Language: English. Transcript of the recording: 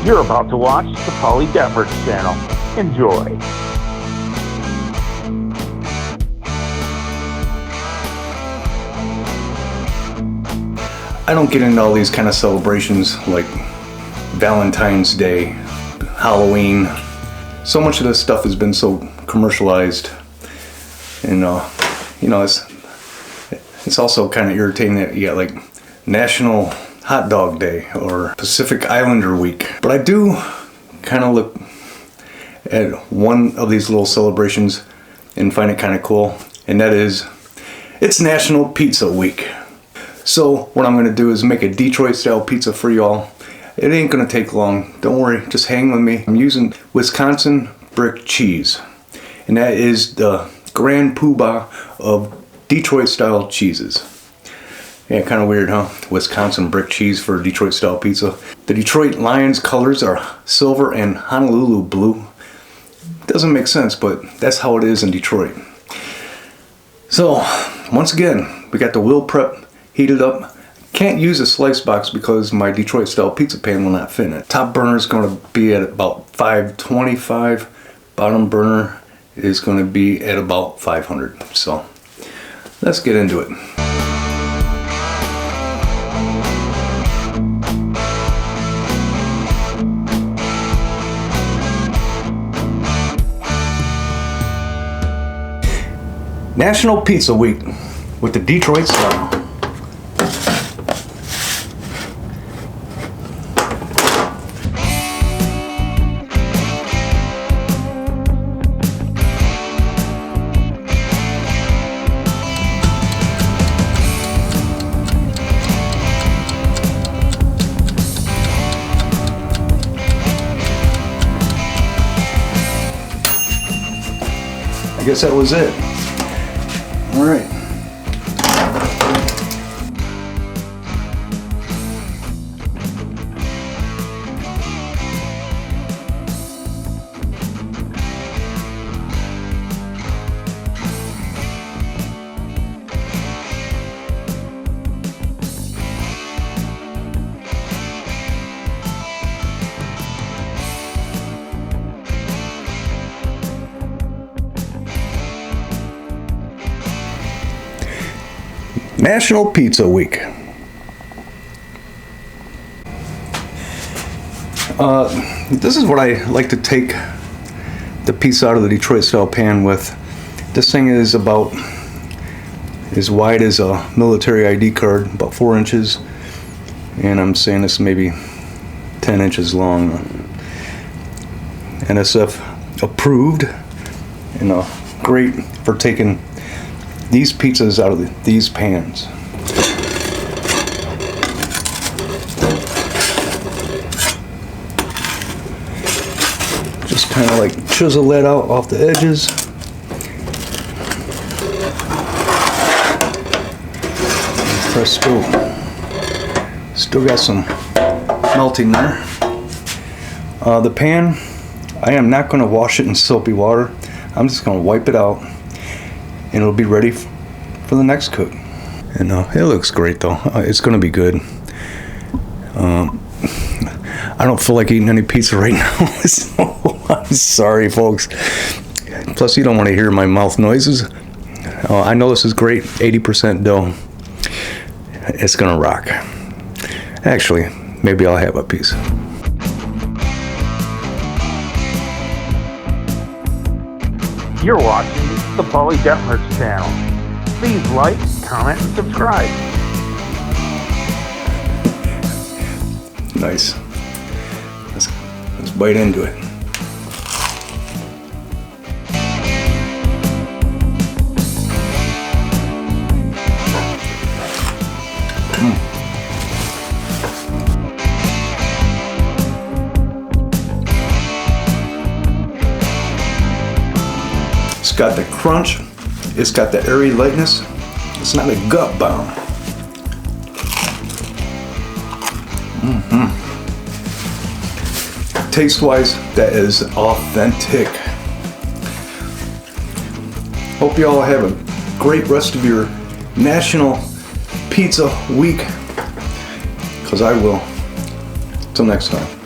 You're about to watch the Polly Detmer's channel. Enjoy. I don't get into all these kind of celebrations like Valentine's Day, Halloween. So much of this stuff has been so commercialized, and you know, it's also kind of irritating that you got like National Hot Dog Day or Pacific Islander Week. But I do kind of look at one of these little celebrations and find it kind of cool, and that is it's National Pizza Week. So what I'm going to do is make a Detroit style pizza for y'all. It ain't going to take long. Don't worry, just hang with me. I'm using Wisconsin brick cheese, and that is the grand poobah of Detroit style cheeses. Yeah, kind of weird, huh? Wisconsin brick cheese for Detroit style pizza. The Detroit Lions colors are silver and Honolulu blue. Doesn't make sense, but that's how it is in Detroit. So, once again, we got the wheel prep heated up. Can't use a slice box because my Detroit style pizza pan will not fit in it. Top burner is going to be at about 525. Bottom burner is going to be at about 500. So, let's get into it. National Pizza Week with the Detroit style. I guess that was it. All right. National Pizza Week. This is what I like to take the pizza out of the Detroit style pan with. This thing is about as wide as a military ID card, about 4 inches, and I'm saying this maybe 10 inches long. NSF approved, and great for taking these pizzas out of these pans. Just kind of like chisel that out off the edges. Presto. Still got some melting there. The pan, I am not going to wash it in soapy water. I'm just going to wipe it out, and it'll be ready for the next cook. And it looks great though. It's gonna be good. I don't feel like eating any pizza right now, so I'm sorry, folks. Plus, you don't want to hear my mouth noises. I know this is great. 80% dough. It's gonna rock. Actually, maybe I'll have a piece. You're watching the Polly Detmer's channel. Please like, comment, and subscribe. Nice. Let's bite into it. It's got the crunch, it's got the airy lightness, it's not a gut bomb. Taste-wise, that is authentic. Hope you all have a great rest of your National Pizza Week, because I will. Till next time.